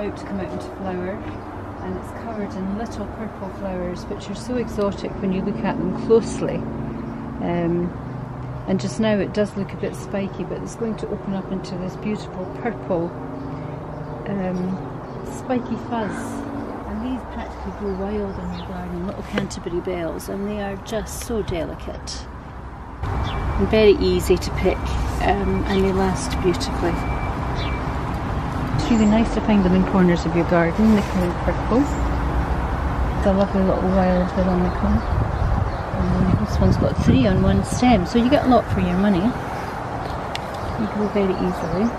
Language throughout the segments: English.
about to come out into flower, and it's covered in little purple flowers which are so exotic when you look at them closely. And just now it does look a bit spiky, but it's going to open up into this beautiful purple spiky fuzz. And these practically grow wild in your garden, little Canterbury bells, and they are just so delicate and very easy to pick, and they last beautifully. It's really nice to find them in corners of your garden. They come in purple. It's a lovely little wild Veronica. And this one's got 3 on one stem, so you get a lot for your money. They grow very easily.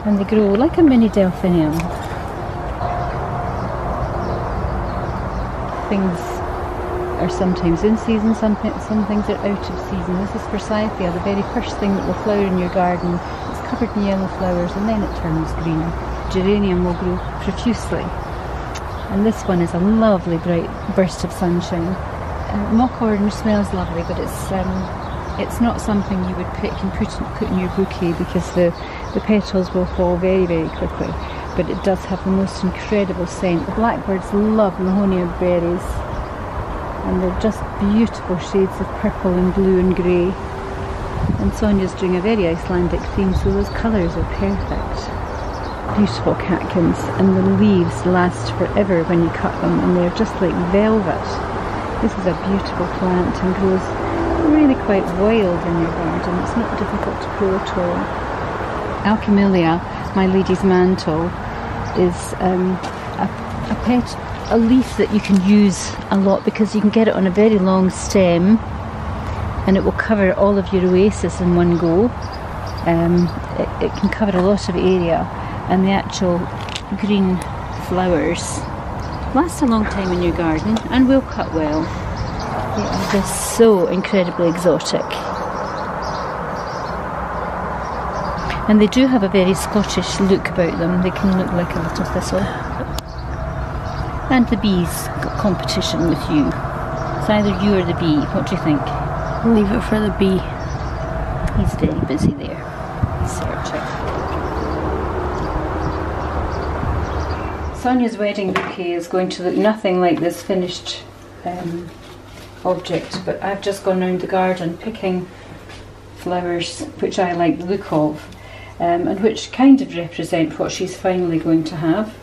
And they grow like a mini delphinium. Things are sometimes in season, some things are out of season. This is Forsythia, the very first thing that will flower in your garden. It's covered in yellow flowers and then it turns green. Geranium will grow profusely. And this one is a lovely bright burst of sunshine. Mock orange smells lovely, but it's not something you would pick and put in your bouquet, because the petals will fall very, very quickly. But it does have the most incredible scent. The blackbirds love Mahonia berries, and they're just beautiful shades of purple and blue and grey. And Sonia's doing a very Icelandic theme, so those colours are perfect. Beautiful catkins, and the leaves last forever when you cut them, and they're just like velvet. This is a beautiful plant and grows really quite wild in your garden. It's not difficult to grow at all. Alchemilia, my lady's mantle, is a leaf that you can use a lot, because you can get it on a very long stem and it will cover all of your oasis in one go. It can cover a lot of area, and the actual green flowers last a long time in your garden and will cut well. They are just so incredibly exotic. And they do have a very Scottish look about them. They can look like a little thistle. And the bees got competition with you. It's either you or the bee. What do you think? Leave it for the bee. He's very busy there, searching. Sonia's wedding bouquet is going to look nothing like this finished object, but I've just gone round the garden picking flowers which I like the look of, and which kind of represent what she's finally going to have.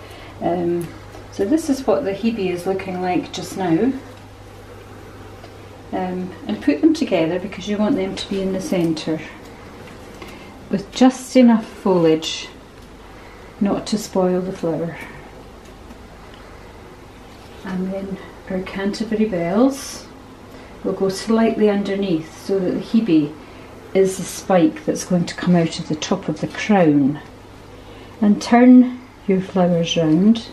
So this is what the hebe is looking like just now, and put them together because you want them to be in the centre with just enough foliage not to spoil the flower. And then our Canterbury bells will go slightly underneath, so that the hebe is the spike that's going to come out of the top of the crown. And turn your flowers round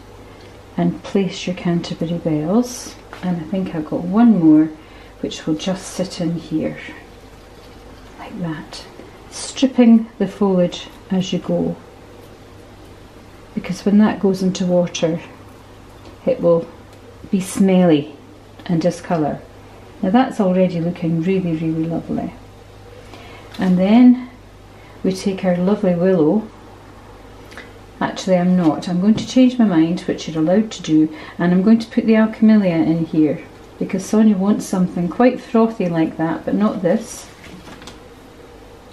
and place your Canterbury bells. And I think I've got one more which will just sit in here, like that. Stripping the foliage as you go, because when that goes into water it will be smelly and discolour. Now that's already looking really, really lovely. And then we take our lovely willow. Actually I'm not. I'm going to change my mind, which you're allowed to do, and I'm going to put the Alchemilia in here, because Sonia wants something quite frothy like that, but not this.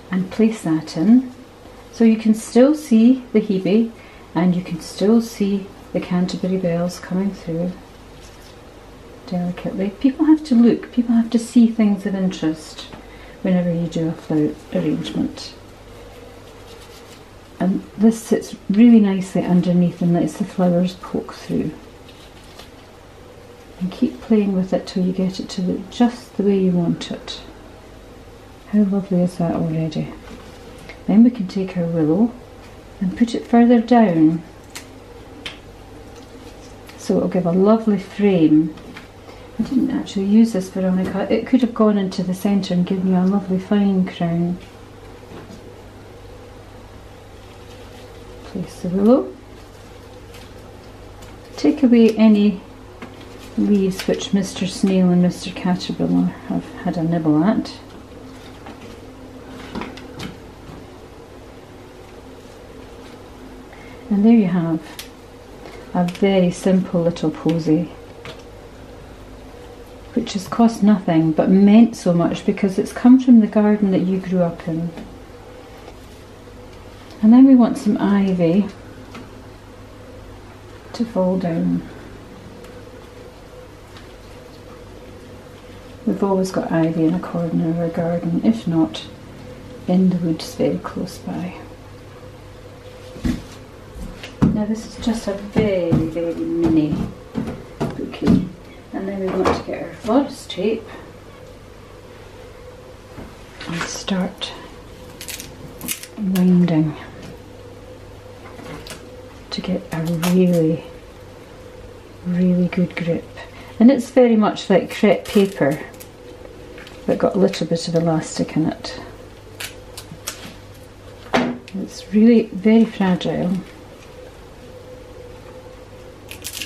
And place that in, so you can still see the hebe and you can still see the Canterbury bells coming through delicately. People have to look, people have to see things of interest whenever you do a flower arrangement. And this sits really nicely underneath and lets the flowers poke through. And keep playing with it till you get it to look just the way you want it. How lovely is that already? Then we can take our willow and put it further down, so it'll give a lovely frame. I didn't actually use this Veronica. It could have gone into the centre and given you a lovely fine crown. Place the willow. Take away any leaves which Mr. Snail and Mr. Caterpillar have had a nibble at. And there you have a very simple little posy, which has cost nothing but meant so much because it's come from the garden that you grew up in. And then we want some ivy to fall down. We've always got ivy in a corner of our garden, if not in the woods very close by. Now this is just a very, very mini bouquet. And then we want to get our florist tape and start winding to get a really, really good grip. And it's very much like crepe paper, but got a little bit of elastic in it. It's really very fragile.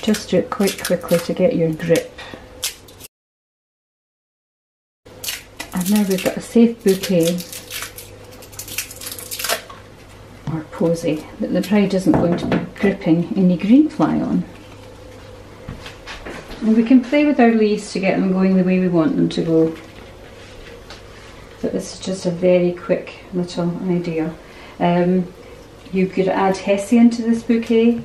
Just do it quite quickly to get your grip. And now we've got a safe bouquet or posy that the bride isn't going to be gripping any green fly on. And we can play with our leaves to get them going the way we want them to go. But this is just a very quick little idea. You could add hessian to this bouquet,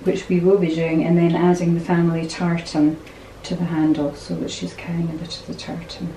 which we will be doing, and then adding the family tartan to the handle so that she's carrying a bit of the tartan.